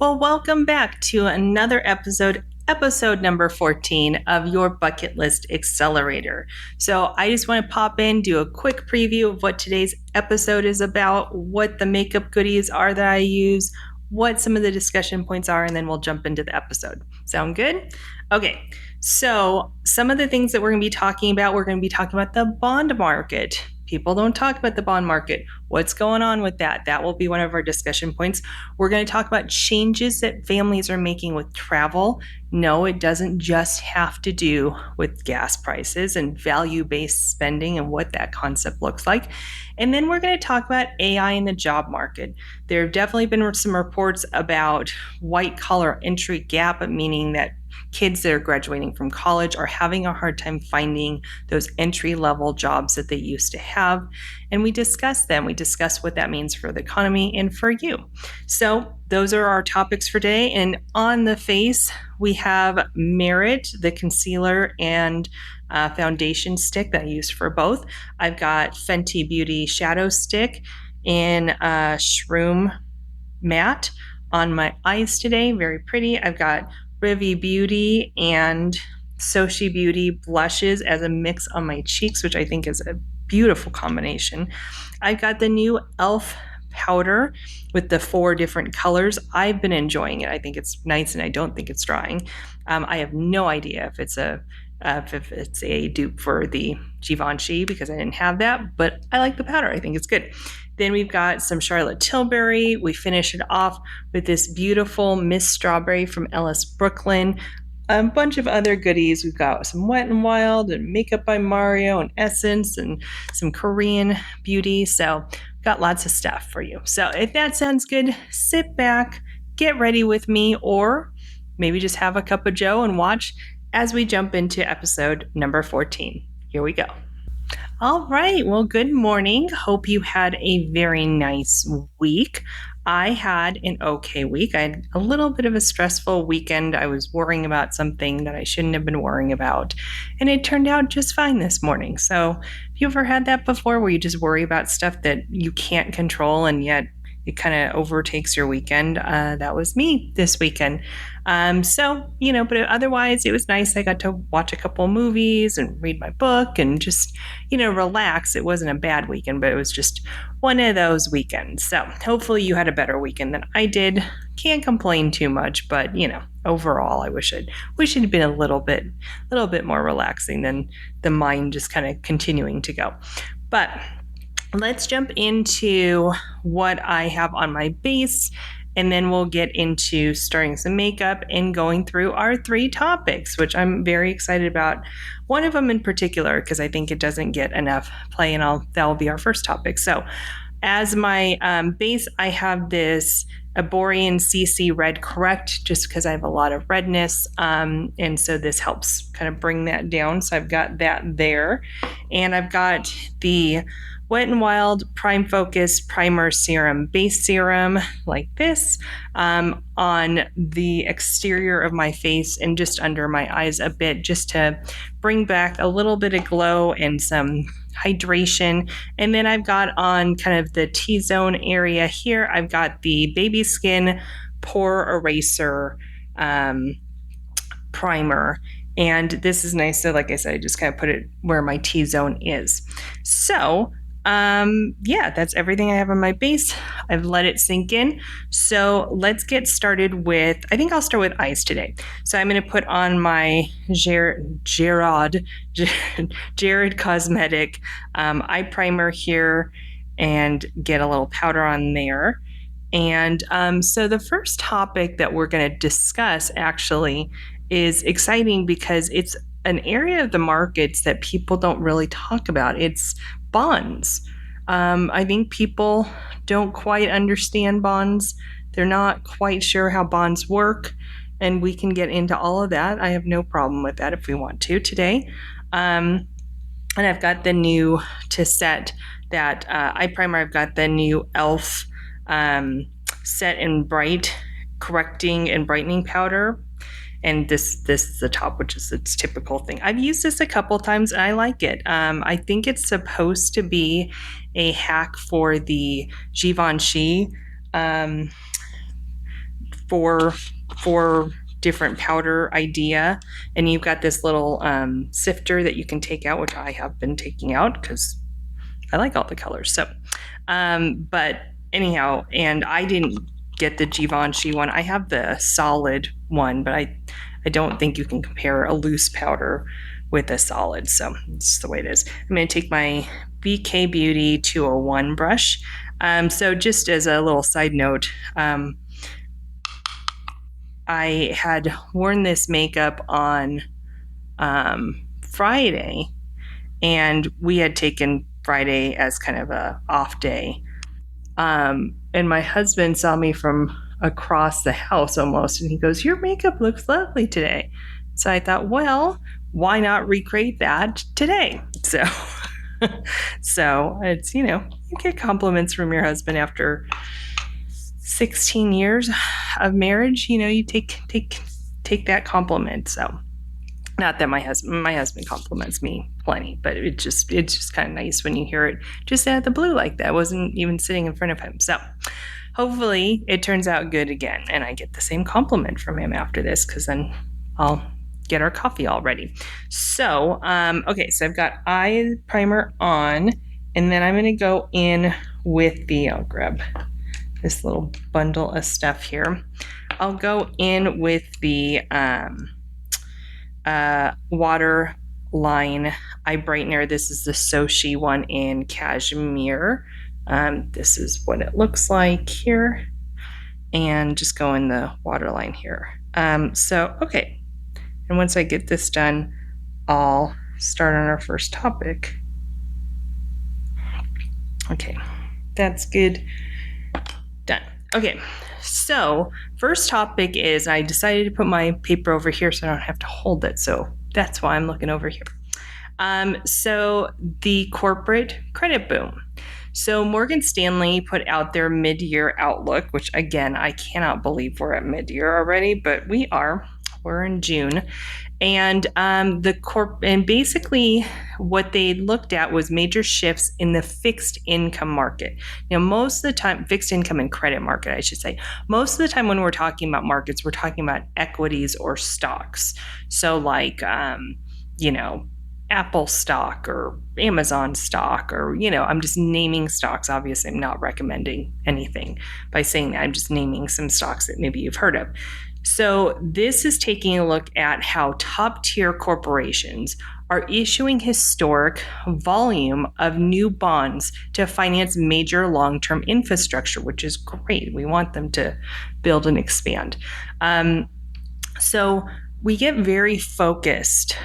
Well, welcome back to another episode number 14 of your Bucket List Accelerator. So I just want to pop in, do a quick preview of what today's episode is about, what the makeup goodies are that I use, what some of the discussion points are, and then we'll jump into the episode. Sound good? Okay, so some of the things that we're going to be talking about the bond market. People don't talk about the bond market. What's going on with that? That will be one of our discussion points. We're going to talk about changes that families are making with travel. No, it doesn't just have to do with gas prices and value-based spending and what that concept looks like. And then we're going to talk about AI in the job market. There have definitely been some reports about white-collar entry gap, meaning that kids that are graduating from college are having a hard time finding those entry-level jobs that they used to have. And we discuss them. We discuss what that means for the economy and for you. So those are our topics for today. And on the face, we have Merit, the concealer and foundation stick that I use for both. I've got Fenty Beauty shadow stick in Shroom matte on my eyes today. Very pretty. I've got Rivi Beauty and Soshi Beauty blushes as a mix on my cheeks, which I think is a beautiful combination. I got the new e.l.f. powder with the 4 different colors. I've been enjoying it. I think it's nice and I don't think it's drying. I have no idea if it's a dupe for the Givenchy because I didn't have that, but I like the powder. I think it's good. Then we've got some Charlotte Tilbury. We finish it off with this beautiful Miss Strawberry from Ellis Brooklyn. A bunch of other goodies. We've got some Wet n Wild and Makeup by Mario and Essence and some Korean beauty. So got lots of stuff for you. So if that sounds good, sit back, get ready with me, or maybe just have a cup of joe and watch as we jump into episode number 14. Here we go. All right. Well, good morning. Hope you had a very nice week. I had an okay week. I had a little bit of a stressful weekend. I was worrying about something that I shouldn't have been worrying about, and it turned out just fine this morning. So have you ever had that before where you just worry about stuff that you can't control and yet it kind of overtakes your weekend? That was me this weekend. But otherwise it was nice. I got to watch a couple movies and read my book and just, relax. It wasn't a bad weekend, but it was just one of those weekends. So hopefully you had a better weekend than I did. Can't complain too much, but overall I wish it had been a little bit more relaxing than the mind just kind of continuing to go. But let's jump into what I have on my base, and then we'll get into starting some makeup and going through our 3 topics, which I'm very excited about. One of them in particular, because I think it doesn't get enough play, and that will be our first topic. So as my base, I have this Aborian CC Red Correct, just because I have a lot of redness, and so this helps kind of bring that down. So I've got that there, and I've got the Wet n Wild Prime Focus Primer Serum Base Serum like this on the exterior of my face and just under my eyes a bit, just to bring back a little bit of glow and some hydration. And then I've got on kind of the T-zone area here, I've got the Baby Skin Pore Eraser Primer. And this is nice. So like I said, I just kind of put it where my T-zone is. So that's everything I have on my base. I've let it sink in. So let's get started with, I think I'll start with eyes today. So I'm going to put on my Jared Cosmetic eye primer here and get a little powder on there. And so the first topic that we're going to discuss actually is exciting because it's an area of the markets that people don't really talk about. It's bonds. I think people don't quite understand bonds. They're not quite sure how bonds work, and we can get into all of that. I have no problem with that if we want to today. And I've got the new, to set that eye primer, I've got the new e.l.f. Set and Bright Correcting and Brightening Powder. And this is the top, which is its typical thing. I've used this a couple times and I like it. I think it's supposed to be a hack for the Givenchy four different powder idea, and you've got this little sifter that you can take out, which I have been taking out because I like all the colors. So, but anyhow, and I didn't get the Givenchy one. I have the solid one, but I don't think you can compare a loose powder with a solid. So it's the way it is. I'm going to take my BK Beauty 201 brush. So just as a little side note, I had worn this makeup on Friday, and we had taken Friday as kind of a off day. And my husband saw me from across the house almost, and he goes, "Your makeup looks lovely today." So I thought, well, why not recreate that today? So, so it's, you get compliments from your husband after 16 years of marriage. You take that compliment. So, not that my husband compliments me plenty, but it's just kind of nice when you hear it just out of the blue like that. I wasn't even sitting in front of him. So hopefully it turns out good again, and I get the same compliment from him after this, because then I'll get our coffee all ready. So, okay, so I've got eye primer on, and then I'm going to go in with I'll grab this little bundle of stuff here. I'll go in with the Waterline eye brightener. This is the Sochi one in Cashmere. This is what it looks like here, and just go in the Waterline here. So, okay. And once I get this done, I'll start on our first topic. Okay, that's good. Done. Okay, so first topic is, I decided to put my paper over here so I don't have to hold it. So that's why I'm looking over here. So the corporate credit boom. So Morgan Stanley put out their mid-year outlook, which again, I cannot believe we're at mid-year already, but we are. We're in June. And and basically what they looked at was major shifts in the fixed income market. Most of the time, fixed income and credit market, I should say. Most of the time when we're talking about markets, we're talking about equities or stocks. So like, Apple stock or Amazon stock, or, I'm just naming stocks. Obviously, I'm not recommending anything by saying that. I'm just naming some stocks that maybe you've heard of. So this is taking a look at how top-tier corporations are issuing historic volume of new bonds to finance major long-term infrastructure, which is great. We want them to build and expand. So we get very focused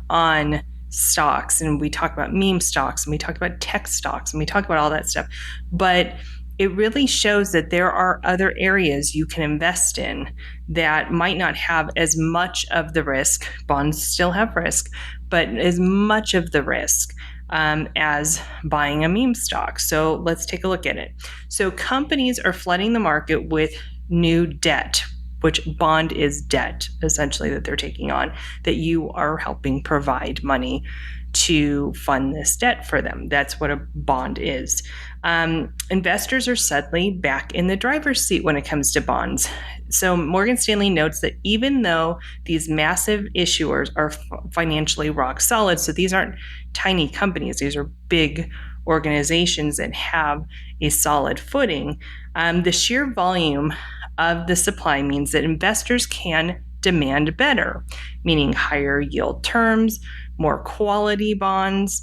on stocks, and we talk about meme stocks, and we talk about tech stocks, and we talk about all that stuff. But it really shows that there are other areas you can invest in that might not have as much of the risk. Bonds still have risk, but as much of the risk as buying a meme stock. So let's take a look at it. So companies are flooding the market with new debt, which bond is debt, essentially, that they're taking on, that you are helping provide money to fund this debt for them. That's what a bond is. Investors are suddenly back in the driver's seat when it comes to bonds. So Morgan Stanley notes that even though these massive issuers are financially rock solid, so these aren't tiny companies, these are big organizations that have a solid footing, the sheer volume of the supply means that investors can demand better, meaning higher yield terms, more quality bonds.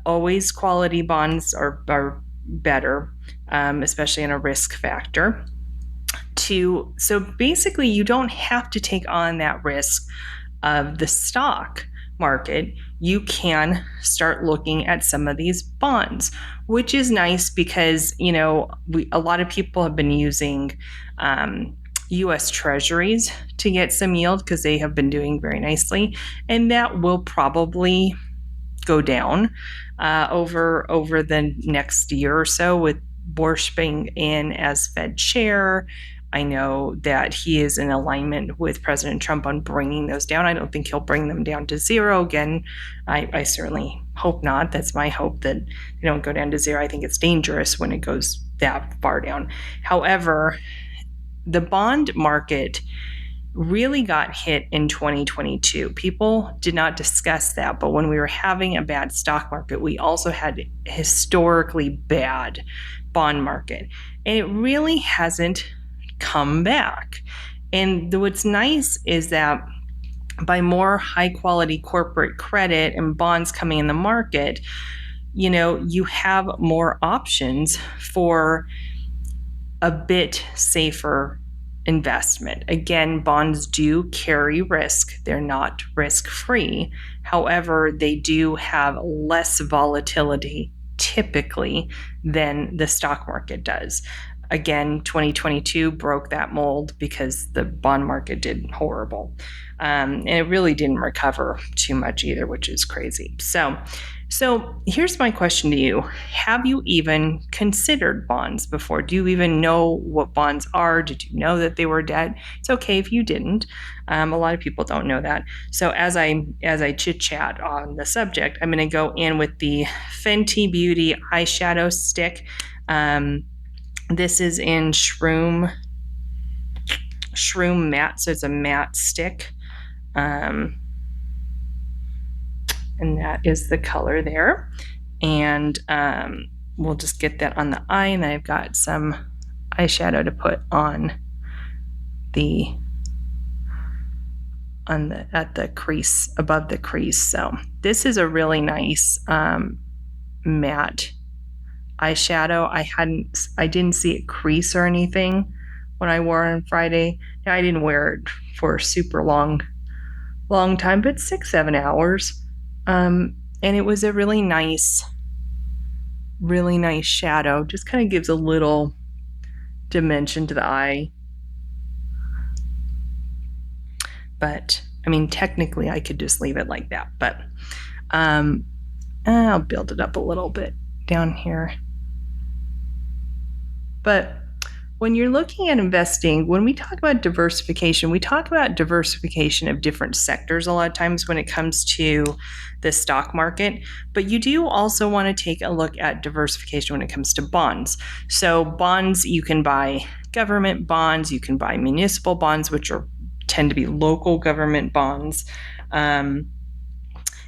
Always quality bonds are better, especially in a risk factor. So basically, you don't have to take on that risk of the stock market. You can start looking at some of these bonds, which is nice because, a lot of people have been using U.S. Treasuries to get some yield because they have been doing very nicely, and that will probably go down over the next year or so with Borsch being in as Fed chair. I know that he is in alignment with President Trump on bringing those down. I don't think he'll bring them down to zero again. I certainly hope not. That's my hope, that they don't go down to zero. I think it's dangerous when it goes that far down. However, the bond market really got hit in 2022. People did not discuss that, but when we were having a bad stock market, we also had a historically bad bond market, and it really hasn't come back. And what's nice is that by more high quality corporate credit and bonds coming in the market, you have more options for a bit safer investment. Again, bonds do carry risk. They're not risk-free. However, they do have less volatility typically than the stock market does. Again, 2022 broke that mold because the bond market did horrible. And it really didn't recover too much either, which is crazy. So here's my question to you. Have you even considered bonds before? Do you even know what bonds are? Did you know that they were debt? It's okay if you didn't. A lot of people don't know that. So as I chit-chat on the subject, I'm going to go in with the Fenty Beauty eyeshadow stick. This is in Shroom matte, so it's a matte stick. And that is the color there. And we'll just get that on the eye, and then I've got some eyeshadow to put on at the crease, above the crease. So this is a really nice matte eyeshadow. I didn't see it crease or anything when I wore it on Friday. Now, I didn't wear it for a super long time, but 6-7 hours. And it was a really nice shadow. Just kind of gives a little dimension to the eye. But I mean, technically I could just leave it like that, but I'll build it up a little bit down here. But when you're looking at investing, when we talk about diversification, we talk about diversification of different sectors a lot of times when it comes to the stock market, but you do also want to take a look at diversification when it comes to bonds. So bonds, you can buy government bonds, you can buy municipal bonds, which tend to be local government bonds. And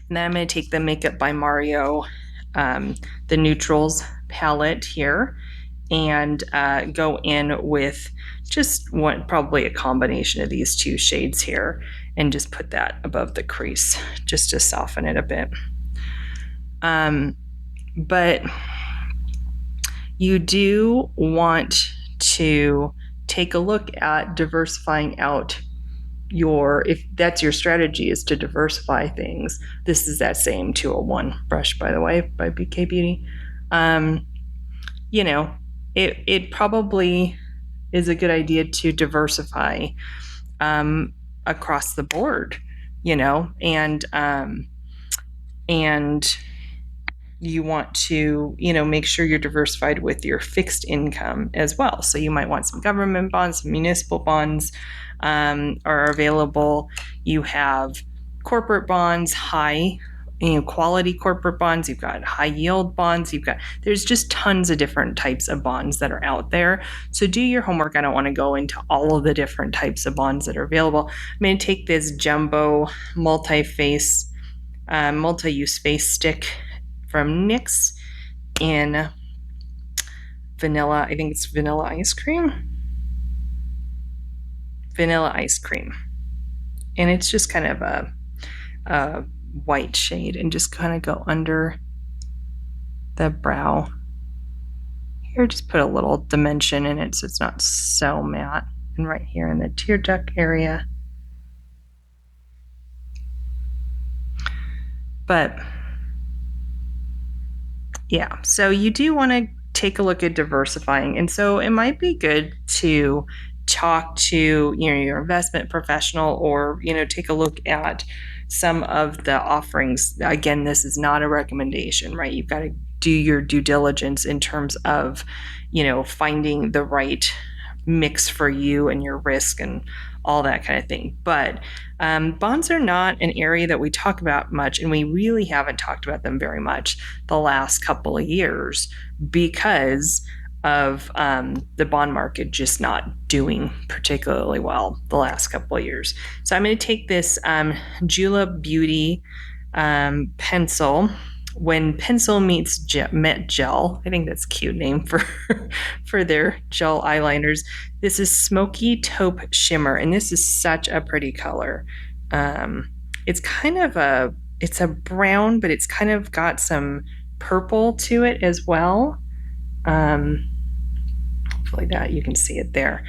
then I'm going to take the Makeup by Mario, the neutrals palette here, and go in with just probably a combination of these two shades here, and just put that above the crease just to soften it a bit. But you do want to take a look at diversifying out if that's your strategy, is to diversify things. This is that same 201 brush, by the way, by BK Beauty. It probably is a good idea to diversify across the board, and you want to, make sure you're diversified with your fixed income as well. So you might want some government bonds, some municipal bonds are available. You have corporate bonds, high quality corporate bonds, you've got high yield bonds, there's just tons of different types of bonds that are out there. So do your homework. I don't want to go into all of the different types of bonds that are available. I'm going to take this jumbo multi-use face stick from NYX in vanilla. I think it's vanilla ice cream. And it's just kind of a white shade, and just kind of go under the brow here. Just put a little dimension in it so it's not so matte. And right here in the tear duct area. But yeah, so you do want to take a look at diversifying. And so it might be good to talk to your investment professional, or take a look at some of the offerings. Again, this is not a recommendation, right? You've got to do your due diligence in terms of finding the right mix for you and your risk and all that kind of thing. But bonds are not an area that we talk about much, and we really haven't talked about them very much the last couple of years, because of the bond market just not doing particularly well the last couple of years. So I'm going to take this Jula Beauty pencil. When pencil meets met gel, I think that's a cute name for for their gel eyeliners. This is Smoky Taupe Shimmer, and this is such a pretty color. It's kind of it's a brown, but it's kind of got some purple to it as well. Hopefully that you can see it there.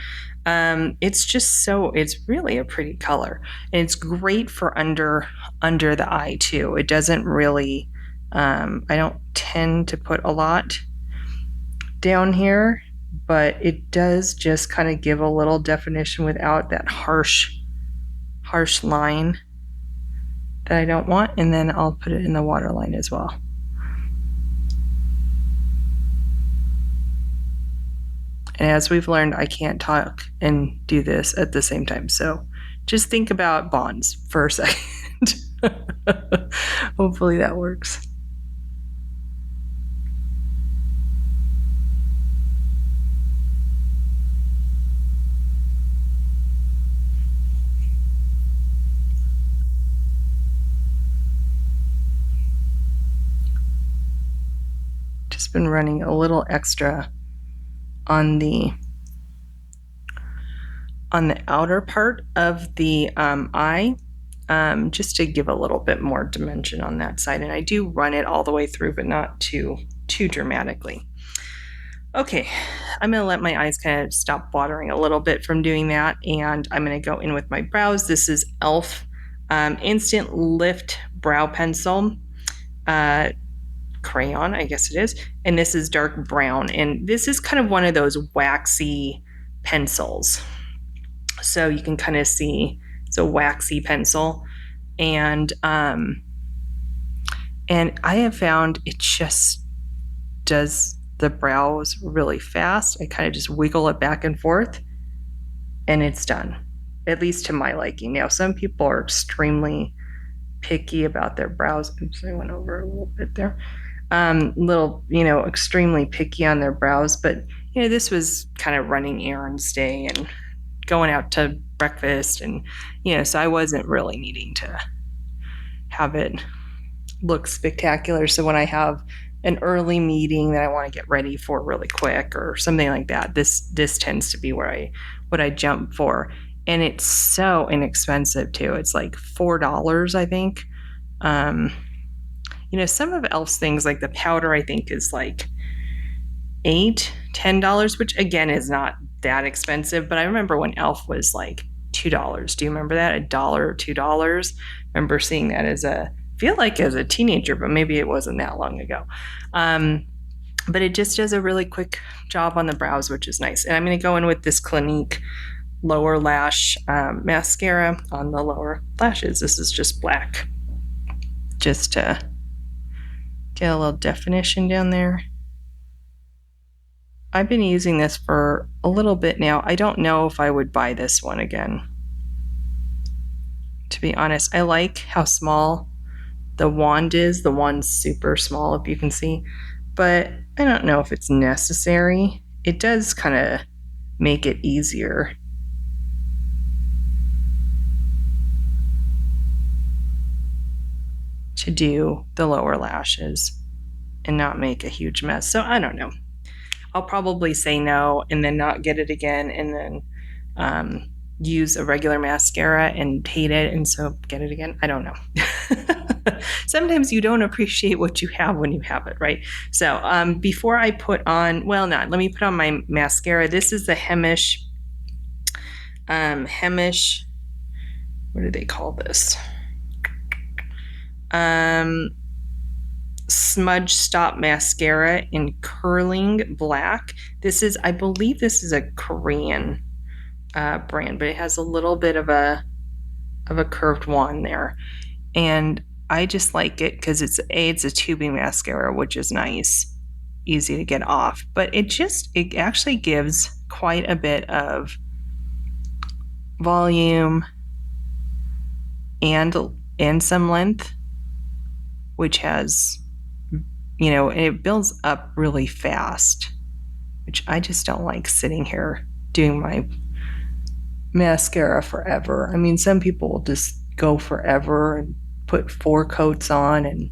It's really a pretty color, and it's great for under the eye too. It doesn't really, I don't tend to put a lot down here, but it does just kind of give a little definition without that harsh line that I don't want. And then I'll put it in the waterline as well. And as we've learned, I can't talk and do this at the same time. So just think about bonds for a second. Hopefully that works. Just been running a little extra on the outer part of the eye, just to give a little bit more dimension on that side. And I do run it all the way through, but not too dramatically. Okay, I'm going to let my eyes kind of stop watering a little bit from doing that, and I'm going to go in with my brows. This is e.l.f. Instant Lift Brow Pencil. Crayon, I guess it is, and this is dark brown, and this is kind of one of those waxy pencils, so you can kind of see it's a waxy pencil, and I have found it just does the brows really fast. I kind of just wiggle it back and forth and it's done, at least to my liking. Now some people are extremely picky about their brows. Oops, I went over a little bit there. Extremely picky on their brows, but this was kind of running errands day and going out to breakfast, and so I wasn't really needing to have it look spectacular. So when I have an early meeting that I want to get ready for really quick or something like that, this tends to be what I jump for, and it's so inexpensive too. It's like $4, I think. Some of e.l.f.'s things, like the powder, I think is like $8-10, which again is not that expensive. But I remember when e.l.f. was like $2. Do you remember that? $1 or $2? I remember seeing that as a teenager, but maybe it wasn't that long ago. But it just does a really quick job on the brows, which is nice. And I'm going to go in with this Clinique lower lash mascara on the lower lashes. This is just black, just to get a little definition down there. I've been using this for a little bit now. I don't know if I would buy this one again, to be honest. I like how small the wand is. The wand's super small, if you can see, but I don't know if it's necessary. It does kind of make it easier. To do the lower lashes and not make a huge mess. So I don't know. I'll probably say no and then not get it again, and then use a regular mascara and hate it, and so get it again. I don't know. Sometimes you don't appreciate what you have when you have it, right? So before I put on, let me put on my mascara. This is the Hemish, what do they call this? Smudge Stop Mascara in Curling Black. I believe this is a Korean brand, but it has a little bit of a curved wand there, and I just like it because it's a tubing mascara, which is nice, easy to get off, but it actually gives quite a bit of volume and some length, which has, it builds up really fast. which I just don't like sitting here doing my mascara forever. I mean, some people will just go forever and put 4 coats on, and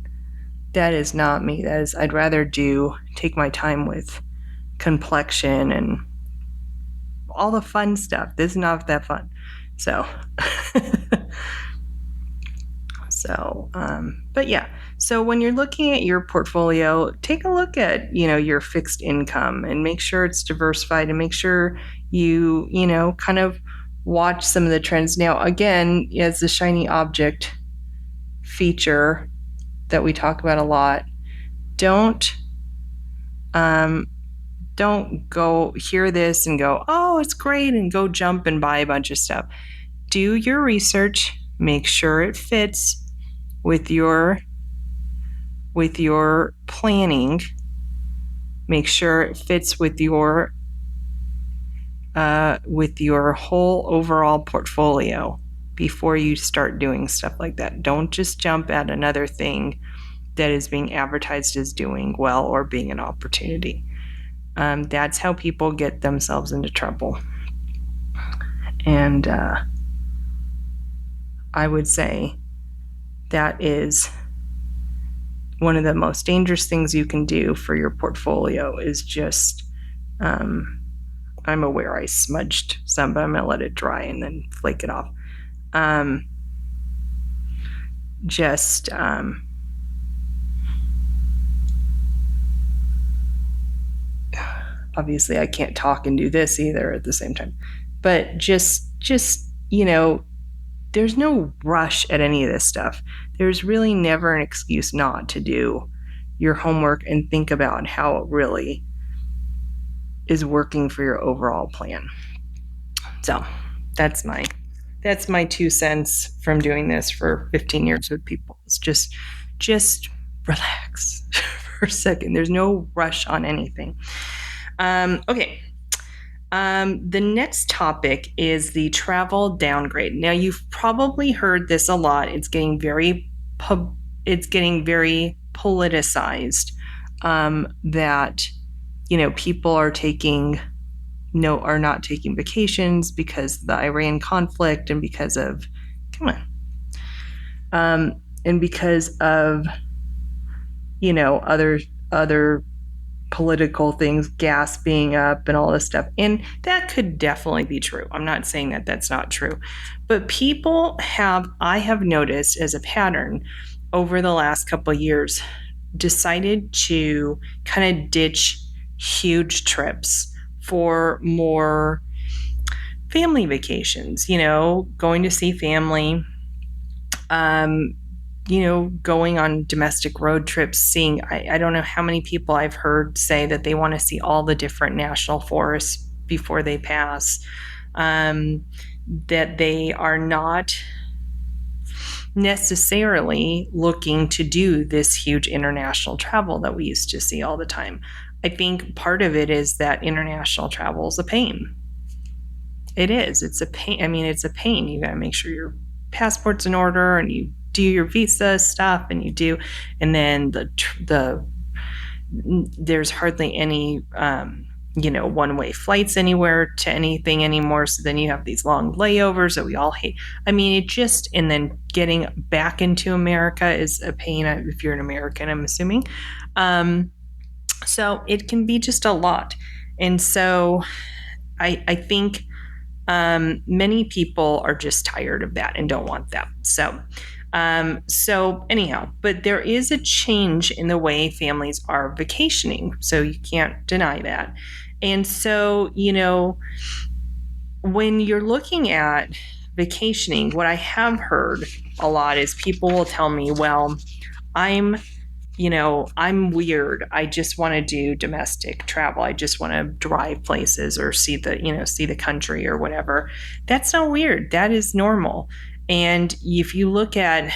that is not me. That is, I'd rather take my time with complexion and all the fun stuff. This is not that fun. So, but yeah. So when you're looking at your portfolio, take a look at, your fixed income and make sure it's diversified, and make sure you kind of watch some of the trends. Now, again, as the shiny object feature that we talk about a lot, don't go hear this and go, oh, it's great, and go jump and buy a bunch of stuff. Do your research, make sure it fits with your planning, make sure it fits with your whole overall portfolio before you start doing stuff like that. Don't just jump at another thing that is being advertised as doing well or being an opportunity. That's how people get themselves into trouble. And I would say that is one of the most dangerous things you can do for your portfolio is just, I'm aware I smudged some, but I'm going to let it dry and then flake it off. Obviously I can't talk and do this either at the same time, but just there's no rush at any of this stuff. There's really never an excuse not to do your homework and think about how it really is working for your overall plan. So that's my 2 cents from doing this for 15 years with people. It's just relax for a second. There's no rush on anything. Okay. The next topic is the travel downgrade. Now, you've probably heard this a lot. It's getting very politicized, that, people are not taking vacations because of the Iran conflict and because of, and because of, other political things, gas being up and all this stuff. And that could definitely be true. I'm not saying that that's not true. But I have noticed as a pattern over the last couple of years, decided to kind of ditch huge trips for more family vacations, going to see family, going on domestic road trips, seeing, I don't know how many people I've heard say that they want to see all the different national forests before they pass, that they are not necessarily looking to do this huge international travel that we used to see all the time. I think part of it is that international travel is a pain. It is. It's a pain. I mean, it's a pain. You got to make sure your passport's in order and you do your visa stuff and then there's hardly any, one-way flights anywhere to anything anymore. So then you have these long layovers that we all hate. I mean, and then getting back into America is a pain if you're an American, I'm assuming. So it can be just a lot. And so I think many people are just tired of that and don't want that. So anyhow, but there is a change in the way families are vacationing. So you can't deny that. And so, when you're looking at vacationing, what I have heard a lot is people will tell me, well, I'm weird. I just want to do domestic travel. I just want to drive places or see the country or whatever. That's not weird. That is normal. And if you look at,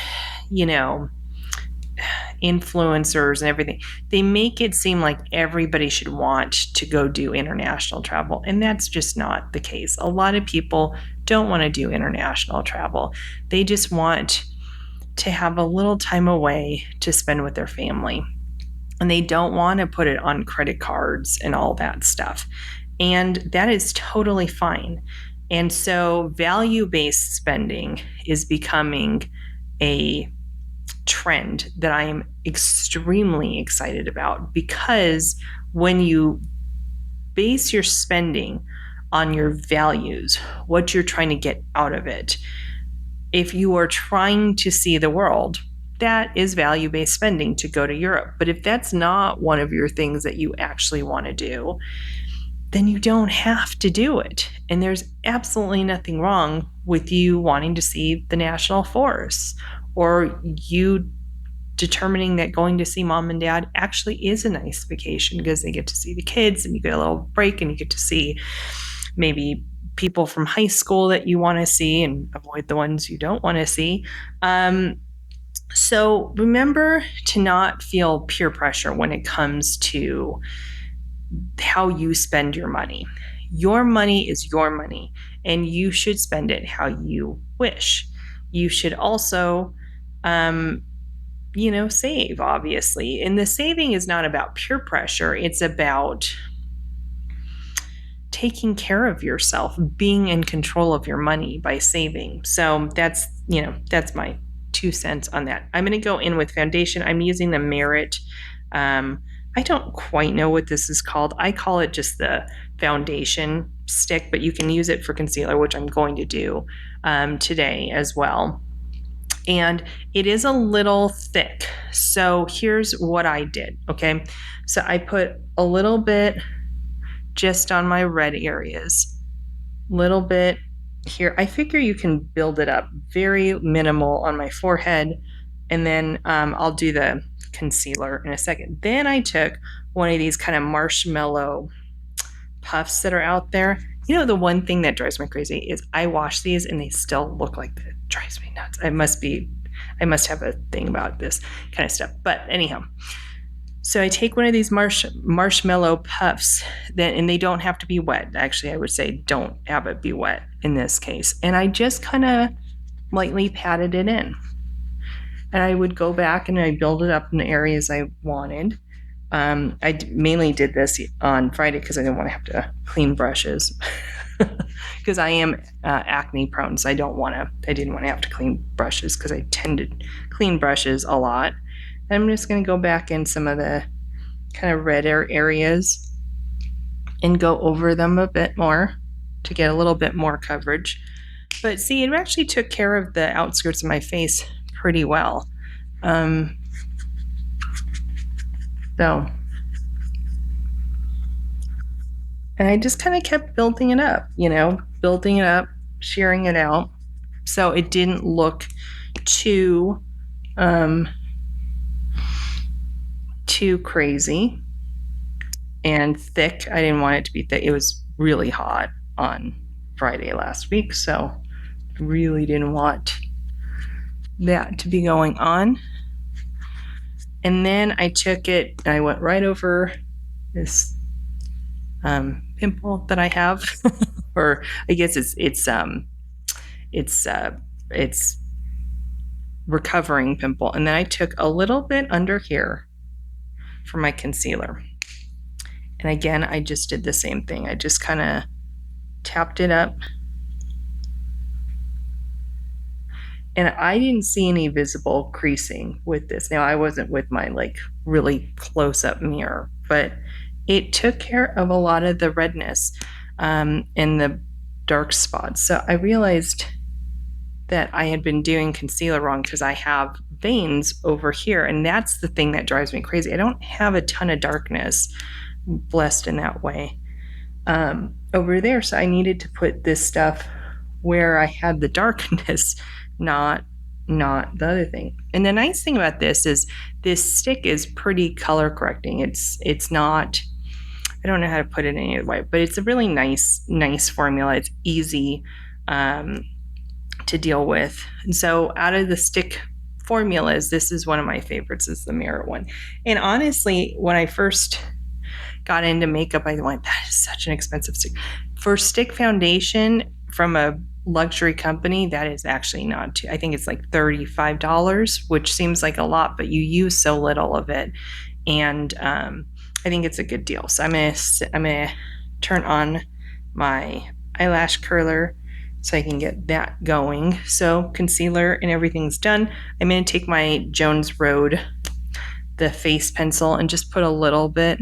influencers and everything, they make it seem like everybody should want to go do international travel. And that's just not the case. A lot of people don't want to do international travel. They just want to have a little time away to spend with their family. and they don't want to put it on credit cards and all that stuff. And that is totally fine. And so value-based spending is becoming a trend that I am extremely excited about, because when you base your spending on your values, what you're trying to get out of it, if you are trying to see the world, that is value-based spending to go to Europe. But if that's not one of your things that you actually want to do, then you don't have to do it. And there's absolutely nothing wrong with you wanting to see the national forests, or you determining that going to see mom and dad actually is a nice vacation because they get to see the kids and you get a little break and you get to see maybe people from high school that you want to see and avoid the ones you don't want to see. So remember to not feel peer pressure when it comes to how you spend your money. Your money is your money, and you should spend it how you wish. You should also, save, obviously. And the saving is not about peer pressure. It's about taking care of yourself, being in control of your money by saving. So that's my 2 cents on that. I'm going to go in with foundation. I'm using the Merit. I don't quite know what this is called. I call it just the foundation stick, but you can use it for concealer, which I'm going to do today as well. And it is a little thick. So here's what I did. Okay. So I put a little bit just on my red areas, little bit here. I figure you can build it up very minimal on my forehead. And then I'll do the concealer in a second. Then I took one of these kind of marshmallow puffs that are out there. The one thing that drives me crazy is I wash these and they still look like that. It drives me nuts. I must have a thing about this kind of stuff. But anyhow, so I take one of these marshmallow puffs, and they don't have to be wet. Actually, I would say don't have it be wet in this case. And I just kind of lightly patted it in. And I would go back and I build it up in the areas I wanted. I mainly did this on Friday because I didn't want to have to clean brushes because I am acne prone. So I didn't want to have to clean brushes because I tend to clean brushes a lot. And I'm just going to go back in some of the kind of redder areas and go over them a bit more to get a little bit more coverage. But see, it actually took care of the outskirts of my face pretty well. And I just kind of kept building it up, shearing it out. So it didn't look too crazy and thick. I didn't want it to be thick. It was really hot on Friday last week, so I really didn't want that to be going on. And then I took it and I went right over this pimple that I have, or I guess it's recovering pimple. And then I took a little bit under here for my concealer. And again, I just did the same thing. I just kind of tapped it up. And I didn't see any visible creasing with this. Now, I wasn't with my really close-up mirror, but it took care of a lot of the redness and the dark spots. So I realized that I had been doing concealer wrong because I have veins over here, and that's the thing that drives me crazy. I don't have a ton of darkness, blessed in that way, over there. So I needed to put this stuff where I had the darkness, not the other thing. And the nice thing about this is this stick is pretty color correcting. It's not, I don't know how to put it any other way, but it's a really nice formula. It's easy to deal with. And so out of the stick formulas, this is one of my favorites, is the Merit one. And honestly, when I first got into makeup, I went, that is such an expensive stick. For stick foundation from a luxury company, that is actually not too, I think it's like $35, which seems like a lot, but you use so little of it. and I think it's a good deal. So I'm gonna turn on my eyelash curler so I can get that going. So concealer and everything's done. I'm gonna take my Jones Road, the face pencil, and just put a little bit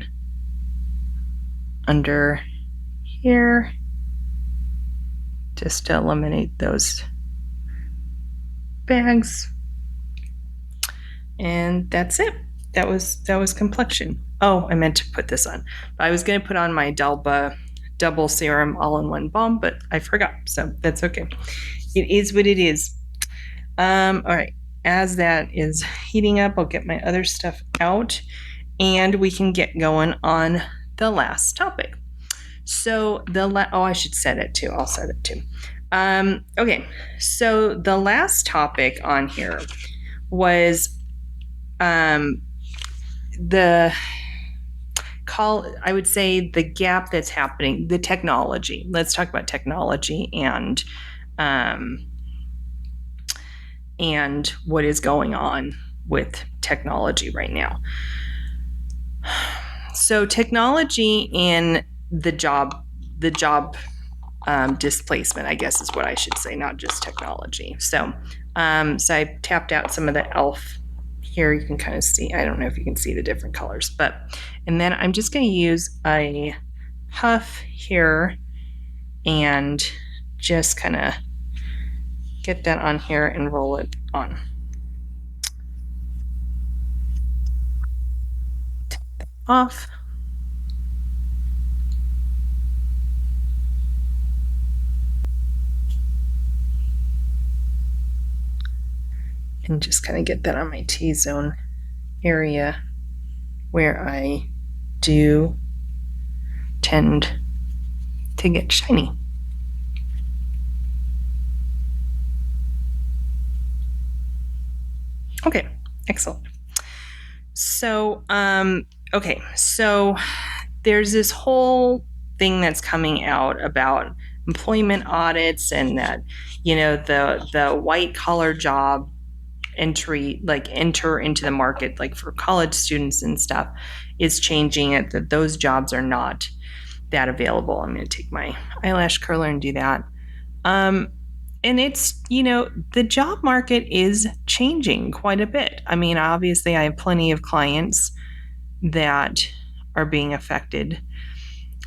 under here just to eliminate those bags. And that's it. That was complexion. Oh, I meant to put this on. I was going to put on my Delba double serum all-in-one balm, but I forgot. So that's okay. It is what it is. All right. As that is heating up, I'll get my other stuff out and we can get going on the last topic. So I should set it too. I'll set it too. Okay. So the last topic on here was I would say the gap that's happening, the technology. Let's talk about technology and what is going on with technology right now. So technology in the job displacement, I guess is what I should say, not just technology. So I tapped out some of the e.l.f. Here you can kind of see, I don't know if you can see the different colors, and then I'm just going to use a puff here and just kind of get that on here and roll it on. Take that off. And just kind of get that on my T-zone area where I do tend to get shiny. Okay, excellent. So, so there's this whole thing that's coming out about employment audits and that, the white collar job enter into the market, like for college students and stuff, is changing it, that those jobs are not that available. I'm going to take my eyelash curler and do that. And it's, the job market is changing quite a bit. I mean, obviously I have plenty of clients that are being affected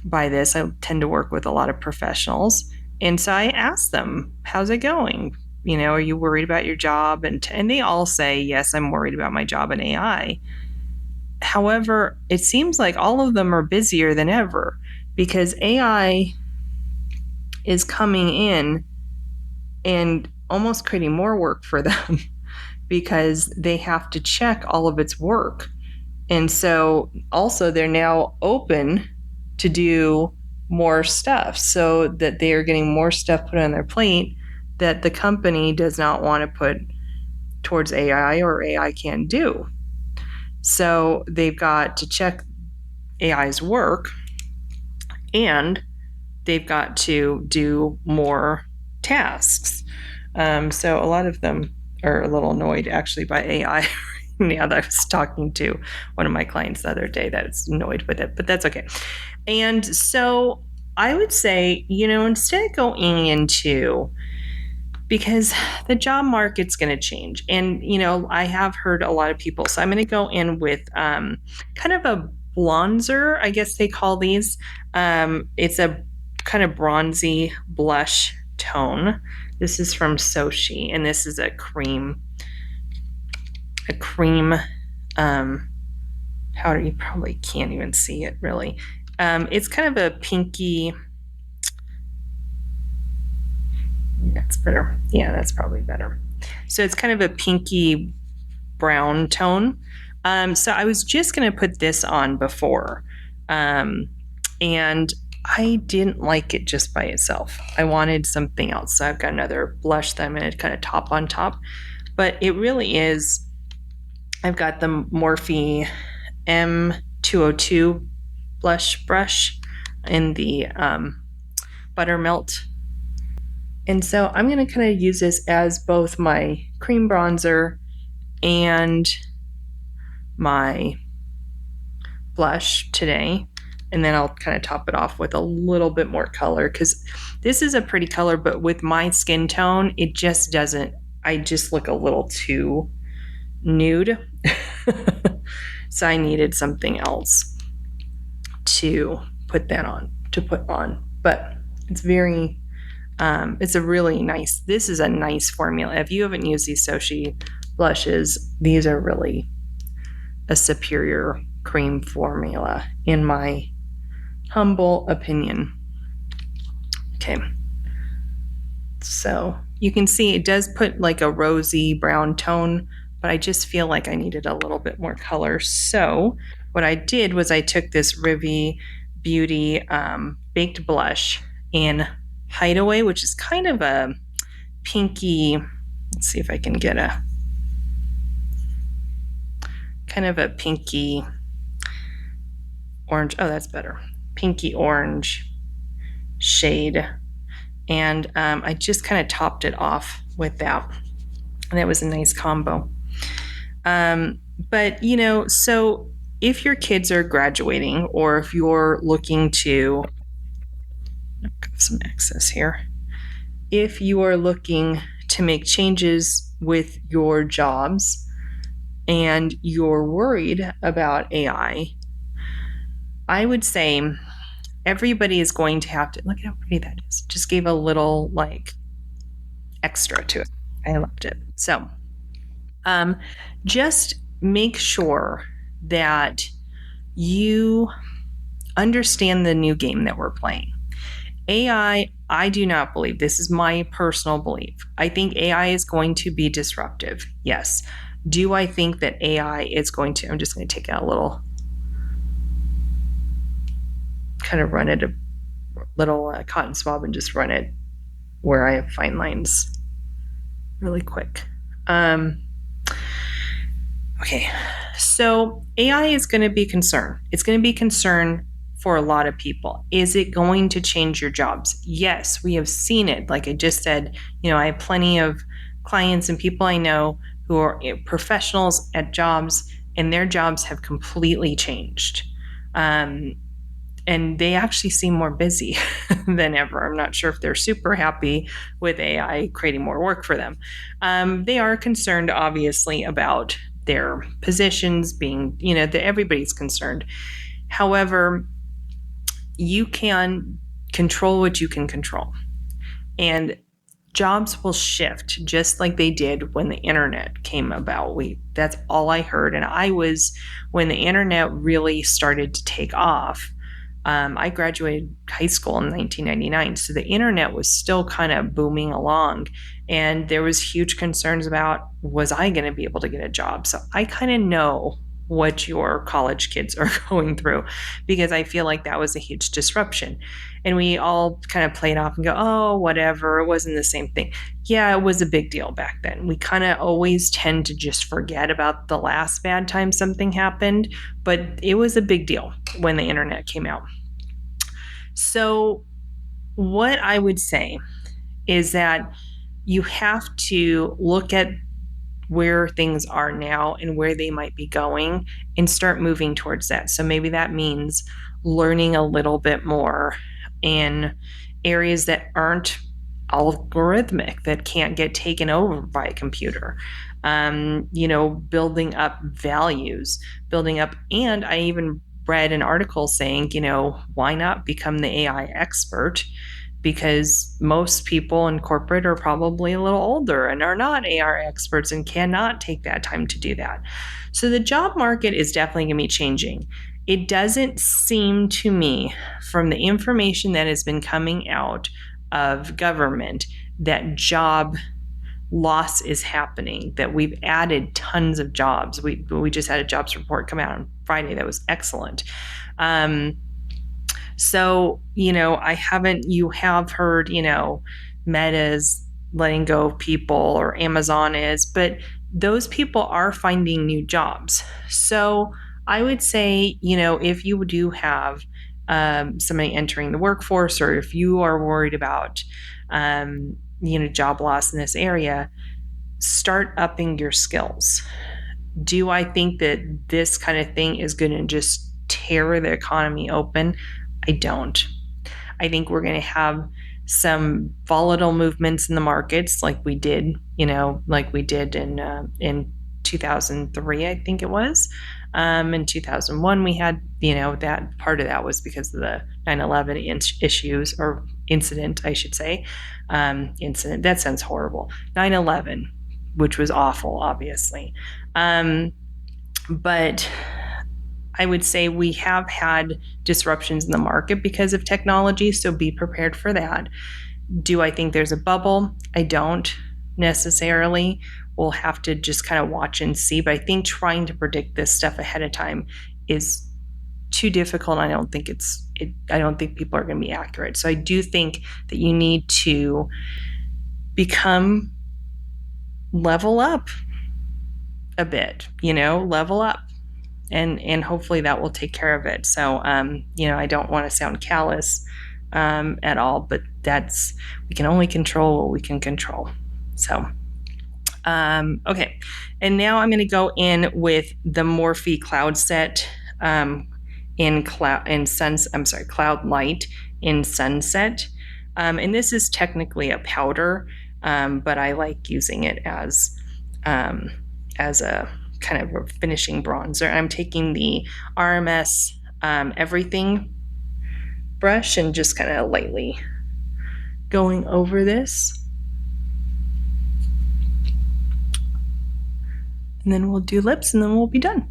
by this. I tend to work with a lot of professionals. And so I ask them, how's it going? Are you worried about your job? And they all say, yes, I'm worried about my job in AI. However, it seems like all of them are busier than ever because AI is coming in and almost creating more work for them because they have to check all of its work. And so also they're now open to do more stuff so that they are getting more stuff put on their plate that the company does not want to put towards AI or AI can do. So they've got to check AI's work and they've got to do more tasks. So a lot of them are a little annoyed actually by AI. Now that I was talking to one of my clients the other day that's annoyed with it, but that's okay. And so I would say, instead of going into, because the job market's going to change. And, I have heard a lot of people, so I'm going to go in with kind of a bronzer, I guess they call these. It's a kind of bronzy blush tone. This is from Sochi, and this is a cream powder. You probably can't even see it really. It's kind of a pinky. That's better. Yeah, that's probably better. So it's kind of a pinky brown tone. So I was just going to put this on before. And I didn't like it just by itself. I wanted something else. So I've got another blush that I'm going to kind of top on top. But it really is, I've got the Morphe M202 blush brush in the Buttermelt. And so I'm going to kind of use this as both my cream bronzer and my blush today, and then I'll kind of top it off with a little bit more color, because this is a pretty color, but with my skin tone, it just doesn't, I just look a little too nude. So I needed something else to put on. But it's very, it's a really nice, this is a nice formula. If you haven't used these Sochi blushes, these are really a superior cream formula, in my humble opinion. Okay. So you can see it does put like a rosy brown tone, but I just feel like I needed a little bit more color. So what I did was I took this Rivi Beauty baked blush in Hideaway, which is kind of a pinky, let's see if I can get a kind of a pinky orange. Oh, that's better. Pinky orange shade. And I just kind of topped it off with that. And that was a nice combo. But, so if your kids are graduating, or if you're looking to, I've got some excess here. If you are looking to make changes with your jobs and you're worried about AI, I would say everybody is going to have to, look at how pretty that is. Just gave a little like extra to it. I loved it. So just make sure that you understand the new game that we're playing. AI, I do not believe, this is my personal belief, I think AI is going to be disruptive. Yes. Do I think that AI is going to, I'm just going to take out a little, kind of run it a little cotton swab and just run it where I have fine lines really quick. Okay, so AI is going to be concern. It's going to be concern for a lot of people. Is it going to change your jobs? Yes, we have seen it. Like I just said, I have plenty of clients and people I know who are professionals at jobs, and their jobs have completely changed. And they actually seem more busy than ever. I'm not sure if they're super happy with AI creating more work for them. They are concerned, obviously, about their positions being, everybody's concerned. However, you can control what you can control. And jobs will shift just like they did when the internet came about. That's all I heard. And when the internet really started to take off, I graduated high school in 1999, so the internet was still kind of booming along, and there was huge concerns about, was I going to be able to get a job? So I kind of know what your college kids are going through, because I feel like that was a huge disruption. And we all kind of play it off and go, oh, whatever, it wasn't the same thing. Yeah, it was a big deal back then. We kind of always tend to just forget about the last bad time something happened, but it was a big deal when the internet came out. So what I would say is that you have to look at where things are now and where they might be going and start moving towards that. So maybe that means learning a little bit more in areas that aren't algorithmic, that can't get taken over by a computer. Building up values, and I even read an article saying, why not become the AI expert? Because most people in corporate are probably a little older and are not AI experts and cannot take that time to do that. So the job market is definitely going to be changing. It doesn't seem to me, from the information that has been coming out of government, that job loss is happening, that we've added tons of jobs. We just had a jobs report come out on Friday that was excellent. So, you have heard, Meta's letting go of people, or Amazon is, but those people are finding new jobs. So I would say, if you do have somebody entering the workforce, or if you are worried about, job loss in this area, start upping your skills. Do I think that this kind of thing is going to just tear the economy open. I don't. I think we're going to have some volatile movements in the markets like we did, like we did in 2003, I think it was. In 2001, we had, that part of that was because of the 9/11 issues or incident, I should say. Incident, that sounds horrible. 9/11, which was awful, obviously. But I would say we have had disruptions in the market because of technology, so be prepared for that. Do I think there's a bubble? I don't necessarily. We'll have to just kind of watch and see, but I think trying to predict this stuff ahead of time is too difficult. I don't think I don't think people are going to be accurate. So I do think that you need to level up a bit, level up. And hopefully that will take care of it. So, I don't want to sound callous at all, but we can only control what we can control. So, okay. And now I'm going to go in with the Morphe Cloud Set Cloud Light in Sunset. And this is technically a powder, but I like using it as a kind of a finishing bronzer. I'm taking the RMS Everything brush and just kind of lightly going over this. And then we'll do lips and then we'll be done.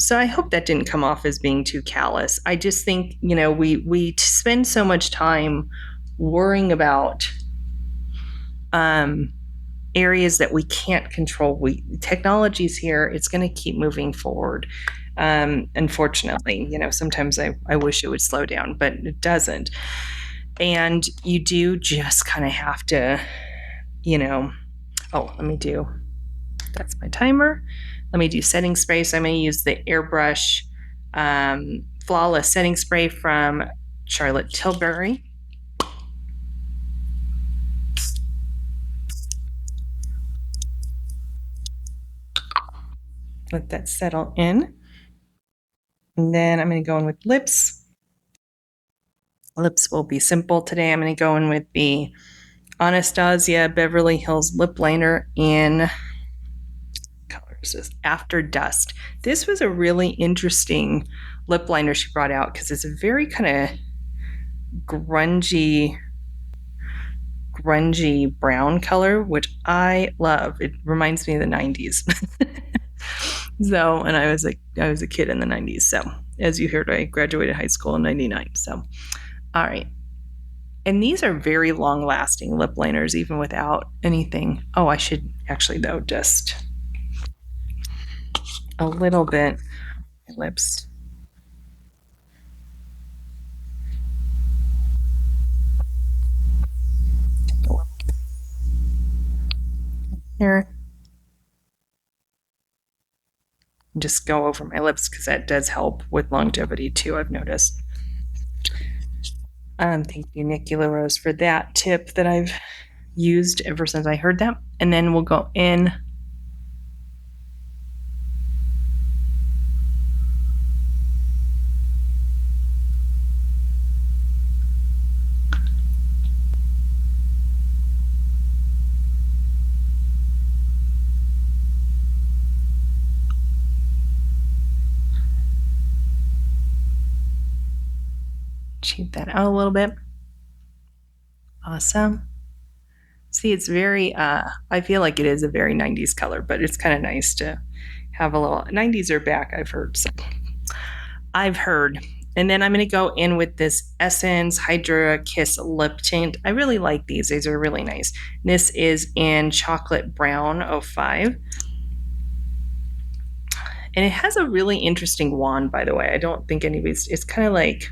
So I hope that didn't come off as being too callous. I just think, we spend so much time worrying about areas that we can't control. Technology's here. It's going to keep moving forward. Unfortunately, sometimes I wish it would slow down, but it doesn't. And you do just kind of have to, that's my timer. Let me do setting spray. So I'm going to use the Airbrush Flawless Setting Spray from Charlotte Tilbury. Let that settle in. And then I'm going to go in with lips. Lips will be simple today. I'm going to go in with the Anastasia Beverly Hills Lip Liner in colors is After Dusk. This was a really interesting lip liner she brought out because it's a very kind of grungy brown color, which I love. It reminds me of the 90s. So, and I was a kid in the 90s. So, as you heard, I graduated high school in 99. So, all right. And these are very long lasting lip liners, even without anything. Oh, I should actually, though, just a little bit. My lips. Here. Just go over my lips because that does help with longevity too, I've noticed. Thank you, Nikki LaRose, for that tip that I've used ever since I heard that. And then we'll go in. Cheat that out a little bit. Awesome. See, it's very, I feel like it is a very 90s color, but it's kind of nice to have a little, 90s are back, I've heard. So I've heard. And then I'm going to go in with this Essence Hydra Kiss Lip Tint. I really like these. These are really nice. This is in Chocolate Brown 05. And it has a really interesting wand, by the way. I don't think anybody's, it's kind of like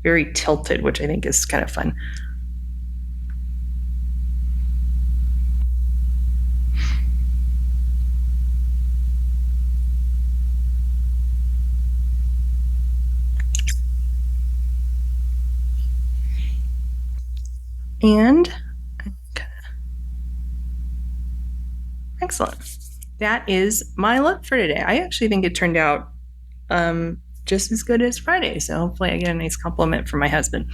very tilted, which I think is kind of fun. And excellent. That is my look for today. I actually think it turned out just as good as Friday. So hopefully I get a nice compliment from my husband.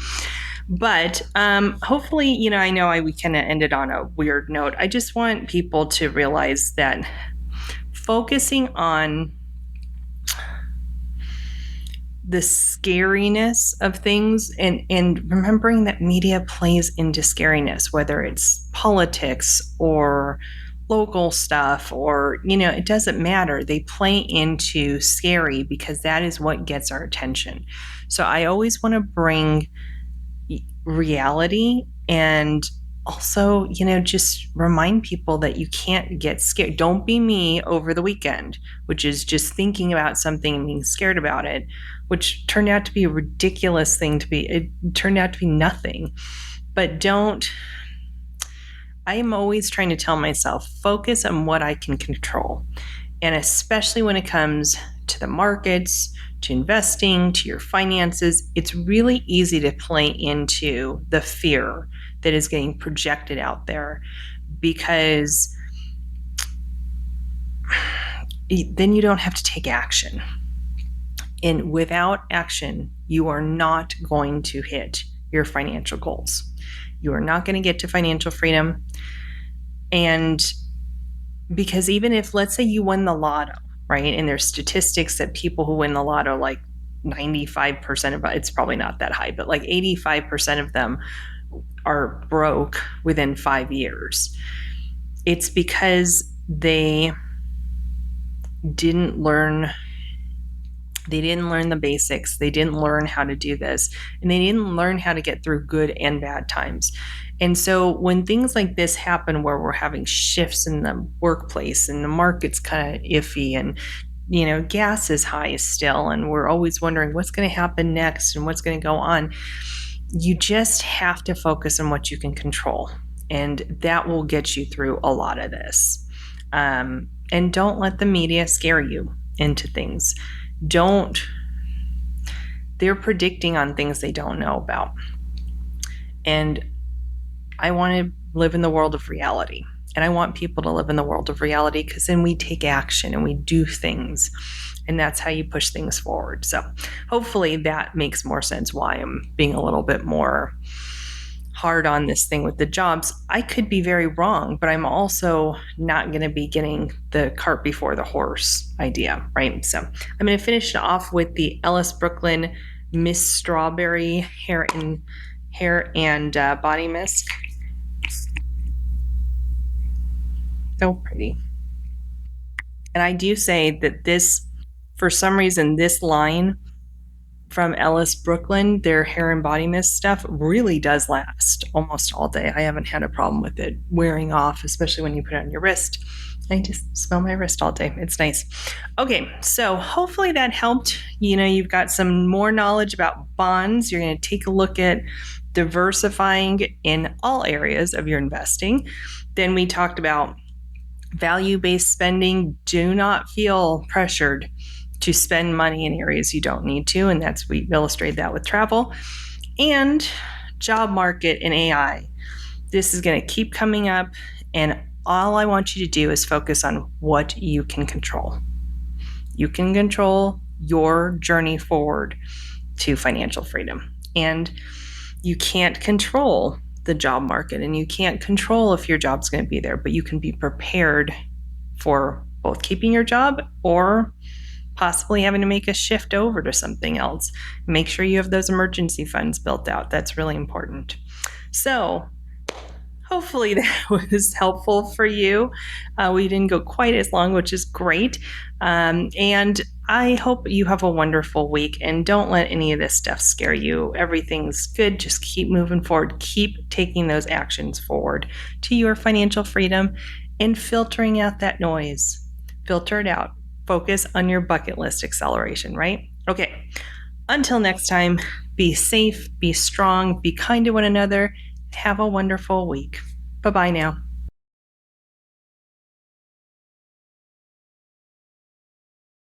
But hopefully, I know we kind of ended on a weird note. I just want people to realize that focusing on the scariness of things and remembering that media plays into scariness, whether it's politics or local stuff or, it doesn't matter. They play into scary because that is what gets our attention. So I always want to bring reality and also, just remind people that you can't get scared. Don't be me over the weekend, which is just thinking about something and being scared about it, which turned out to be a ridiculous thing to be. It turned out to be nothing. But I am always trying to tell myself, focus on what I can control. And especially when it comes to the markets, to investing, to your finances, it's really easy to play into the fear that is getting projected out there, because then you don't have to take action. And without action, you are not going to hit your financial goals. You are not going to get to financial freedom. And because even if, let's say you won the lotto, right? And there's statistics that people who win the lotto, like 95% of it's probably not that high, but like 85% of them are broke within 5 years. It's because they didn't learn the basics. They didn't learn how to do this, and they didn't learn how to get through good and bad times. And so when things like this happen, where we're having shifts in the workplace and the market's kind of iffy and gas is high still, and we're always wondering what's going to happen next and what's going to go on, you just have to focus on what you can control, and that will get you through a lot of this. And don't let the media scare you into things. They're predicting on things they don't know about. And I want to live in the world of reality. And I want people to live in the world of reality, because then we take action and we do things. And that's how you push things forward. So hopefully that makes more sense why I'm being a little bit more hard on this thing with the jobs. I could be very wrong, but I'm also not going to be getting the cart before the horse idea, right? So I'm going to finish off with the Ellis Brooklyn Miss Strawberry hair and body mist. So pretty. And I do say that this, for some reason, this line from Ellis Brooklyn, their hair and body mist stuff, really does last almost all day. I haven't had a problem with it wearing off, especially when you put it on your wrist. I just smell my wrist all day. It's nice. Okay, so hopefully that helped. You've got some more knowledge about bonds. You're going to take a look at diversifying in all areas of your investing. Then we talked about value-based spending. Do not feel pressured to spend money in areas you don't need to, and we illustrated that with travel. And job market and AI. This is going to keep coming up, and all I want you to do is focus on what you can control. You can control your journey forward to financial freedom, and you can't control the job market, and you can't control if your job's going to be there, but you can be prepared for both keeping your job or possibly having to make a shift over to something else. Make sure you have those emergency funds built out. That's really important. So hopefully that was helpful for you. We didn't go quite as long, which is great. And I hope you have a wonderful week, and don't let any of this stuff scare you. Everything's good. Just keep moving forward. Keep taking those actions forward to your financial freedom and filtering out that noise. Filter it out. Focus on your bucket list acceleration, right? Okay. Until next time, be safe, be strong, be kind to one another. Have a wonderful week. Bye-bye now.